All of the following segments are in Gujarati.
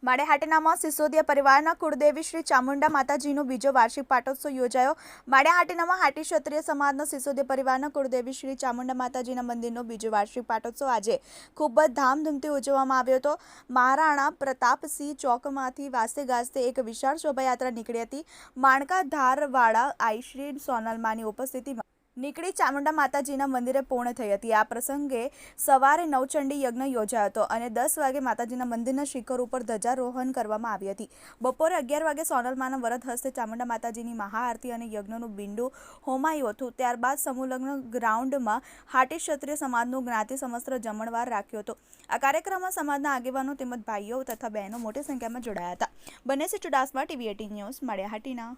માળિયાહાટીનામાં સિસોદિયા પરિવારના કુળદેવી શ્રી ચામુંડા માતાજીનો બીજો વાર્ષિક પાટોત્સવ યોજાયો। માળિયાહાટીનામાં હાટી ક્ષત્રિય સમાજના સિસોદિયા પરિવારના કુળદેવી શ્રી ચામુંડા માતાજીના મંદિરનો બીજો વાર્ષિક પાટોત્સવ આજે ખૂબ જ ધામધૂમથી ઉજવવામાં આવ્યો હતો। મહારાણા પ્રતાપસિંહ ચોકમાંથી વાજતે ગાજતે એક વિશાળ શોભાયાત્રા નીકળી હતી। માણકા ધારવાડા આઈ શ્રી સોનલમાની ઉપસ્થિતિમાં નીકળી ચામુંડા માતાજીના મંદિરે પૂર્ણ થઈ હતી। આ પ્રસંગે સવારે નવચંડી યજ્ઞ યોજાયો હતો અને 10 વાગે માતાજીના મંદિરના શિખર ઉપર ધ્વજારોહણ કરવામાં આવી હતી। બપોરે 11 વાગે સોનલમાના વરદ હસ્તે ચામુંડા માતાજીની મહાઆરતી અને યજ્ઞનું બિંડું હોમાયું હતું। ત્યારબાદ સમૂહલગ્ન ગ્રાઉન્ડમાં હાટી ક્ષત્રિય સમાજનું જ્ઞાતિ સમસ્ત્ર જમણવાર રાખ્યો હતો। આ કાર્યક્રમમાં સમાજના આગેવાનો તેમજ ભાઈઓ તથા બહેનો મોટી સંખ્યામાં જોડાયા હતા। બનેસી Chudasama TV18 news Maliya Hatina.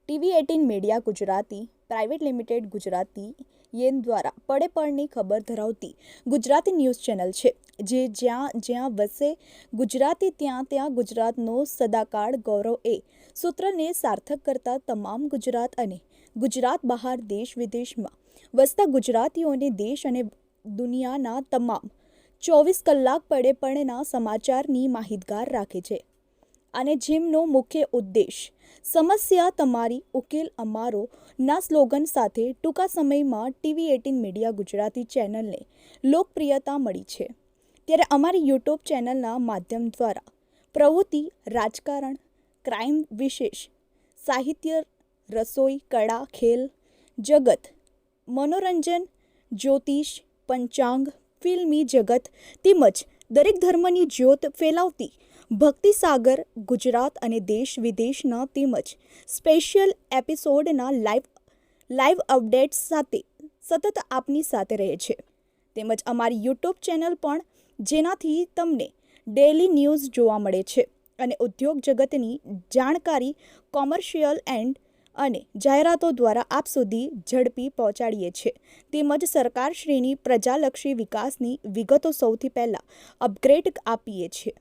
TV18 media Gujarati private limited Gujarati યેન દ્વારા પડે પળની ખબર ધરાવતી ગુજરાતી ન્યૂઝ ચેનલ છે, જે જ્યાં જ્યાં વસે ગુજરાતી ત્યાં ત્યાં ગુજરાતનો સદાકાળ ગૌરવ એ સૂત્રને સાર્થક કરતા તમામ ગુજરાત અને ગુજરાત બહાર દેશ વિદેશમાં વસતા ગુજરાતીઓને દેશ અને દુનિયાના તમામ 24 કલાક પડે પળના સમાચારની માહિતગાર રાખે છે અને જેમનો મુખ્ય ઉદ્દેશ સમસ્યા તમારી ઉકેલ અમારો ના સ્લોગન સાથે ટૂંકા સમયમાં TV18 મીડિયા ગુજરાતી ચેનલને લોકપ્રિયતા મળી છે। ત્યારે અમારી યુટ્યુબ ચેનલના માધ્યમ દ્વારા પ્રવૃત્તિ, રાજકારણ, ક્રાઇમ, વિશેષ સાહિત્ય, રસોઈ, કળા, ખેલ જગત, મનોરંજન, જ્યોતિષ, પંચાંગ, ફિલ્મી જગત તેમજ દરેક ધર્મની જ્યોત ફેલાવતી ભક્તિ સાગર ગુજરાત અને દેશ વિદેશના તેમજ સ્પેશિયલ એપિસોડના લાઈવ અપડેટ્સ સાથે સતત આપની સાથે રહે છે। તેમજ અમારી યુટ્યુબ ચેનલ પણ જેનાથી તમને ડેલી ન્યૂઝ જોવા મળે છે અને ઉદ્યોગ જગતની જાણકારી કોમર્શિયલ અને જાહેરાતો દ્વારા આપ સુધી ઝડપી પહોંચાડીએ છીએ। તેમજ સરકારશ્રીની પ્રજાલક્ષી વિકાસની વિગતો સૌથી પહેલાં અપગ્રેડ આપીએ છીએ।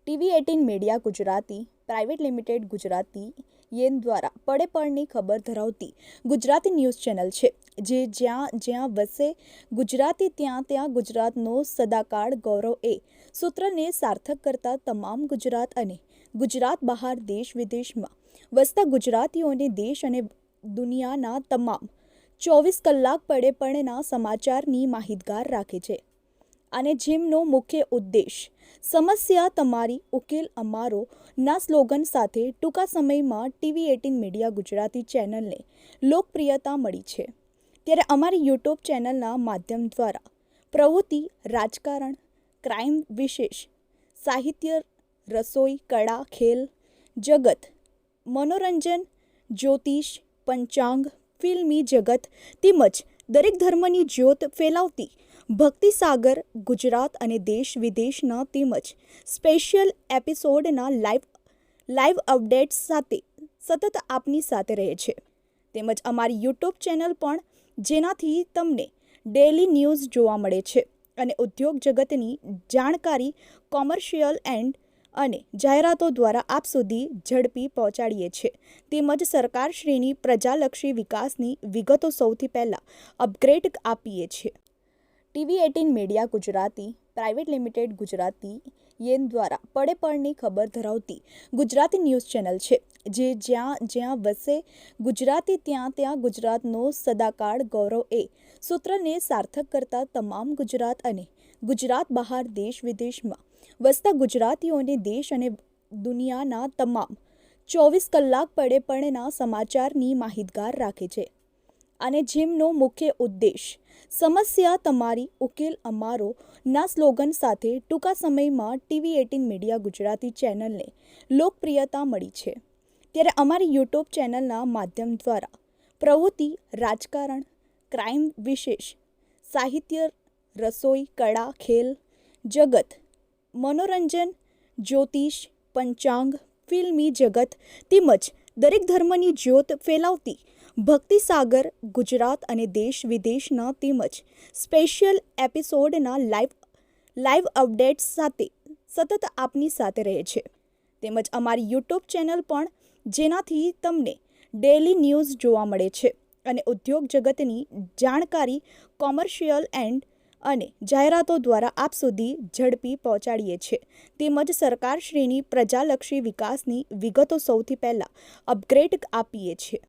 TV18 media Gujarati private limited Gujarati યેન દ્વારા પડે પળની ખબર ધરાવતી ગુજરાતી ન્યૂઝ ચેનલ છે, જે જ્યાં જ્યાં વસે ગુજરાતી ત્યાં ત્યાં ગુજરાતનો સદાકાળ ગૌરવ એ સૂત્રને સાર્થક કરતા તમામ ગુજરાત અને ગુજરાત બહાર દેશ વિદેશમાં વસતા ગુજરાતીઓને દેશ અને દુનિયાના તમામ 24 કલાક પડે પળના સમાચારની માહિતગાર રાખે છે અને જેમનો મુખ્ય ઉદ્દેશ સમસ્યા તમારી ઉકેલ અમારો ના સ્લોગન સાથે ટૂંકા સમયમાં TV18 મીડિયા ગુજરાતી ચેનલને લોકપ્રિયતા મળી છે। ત્યારે અમારી યુટ્યુબ ચેનલના માધ્યમ દ્વારા પ્રવૃત્તિ, રાજકારણ, ક્રાઇમ, વિશેષ સાહિત્ય, રસોઈ, કળા, ખેલ જગત, મનોરંજન, જ્યોતિષ, પંચાંગ, ફિલ્મી જગત તેમજ દરેક ધર્મની જ્યોત ફેલાવતી ભક્તિ સાગર ગુજરાત અને દેશ વિદેશના તેમજ સ્પેશિયલ એપિસોડના લાઈવ અપડેટ્સ સાથે સતત આપની સાથે રહે છે। તેમજ અમારી યુટ્યુબ ચેનલ પણ જેનાથી તમને ડેલી ન્યૂઝ જોવા મળે છે અને ઉદ્યોગ જગતની જાણકારી કોમર્શિયલ અને જાહેરાતો દ્વારા આપ સુધી ઝડપી પહોંચાડીએ છીએ। તેમજ સરકારશ્રીની પ્રજાલક્ષી વિકાસની વિગતો સૌથી પહેલાં અપગ્રેડ આપીએ છીએ। TV18 media Gujarati private limited Gujarati યેન દ્વારા પડે પળની ખબર ધરાવતી ગુજરાતી ન્યૂઝ ચેનલ છે, જે જ્યાં જ્યાં વસે ગુજરાતી ત્યાં ત્યાં ગુજરાતનો સદાકાળ ગૌરવ એ સૂત્રને સાર્થક કરતા તમામ ગુજરાત અને ગુજરાત બહાર દેશ વિદેશમાં વસતા ગુજરાતીઓને દેશ અને દુનિયાના તમામ 24 કલાક પડે પળના સમાચારની માહિતગાર રાખે છે અને જેમનો મુખ્ય ઉદ્દેશ સમસ્યા તમારી ઉકેલ અમારો ના સ્લોગન સાથે ટૂંકા સમયમાં TV18 મીડિયા ગુજરાતી ચેનલને લોકપ્રિયતા મળી છે। ત્યારે અમારી યુટ્યુબ ચેનલના માધ્યમ દ્વારા પ્રવૃત્તિ, રાજકારણ, ક્રાઇમ, વિશેષ સાહિત્ય, રસોઈ, કળા, ખેલ જગત, મનોરંજન, જ્યોતિષ, પંચાંગ, ફિલ્મી જગત તેમજ દરેક ધર્મની જ્યોત ફેલાવતી ભક્તિ સાગર ગુજરાત અને દેશ વિદેશના તેમજ સ્પેશિયલ એપિસોડના લાઈવ અપડેટ્સ સાથે સતત આપની સાથે રહે છે। તેમજ અમારી યુટ્યુબ ચેનલ પણ જેનાથી તમને ડેલી ન્યૂઝ જોવા મળે છે અને ઉદ્યોગ જગતની જાણકારી કોમર્શિયલ અને જાહેરાતો દ્વારા આપ સુધી ઝડપી પહોંચાડીએ છીએ તેમજ સરકારશ્રીની પ્રજાલક્ષી વિકાસની વિગતો સૌથી પહેલાં અપગ્રેડ આપીએ છીએ।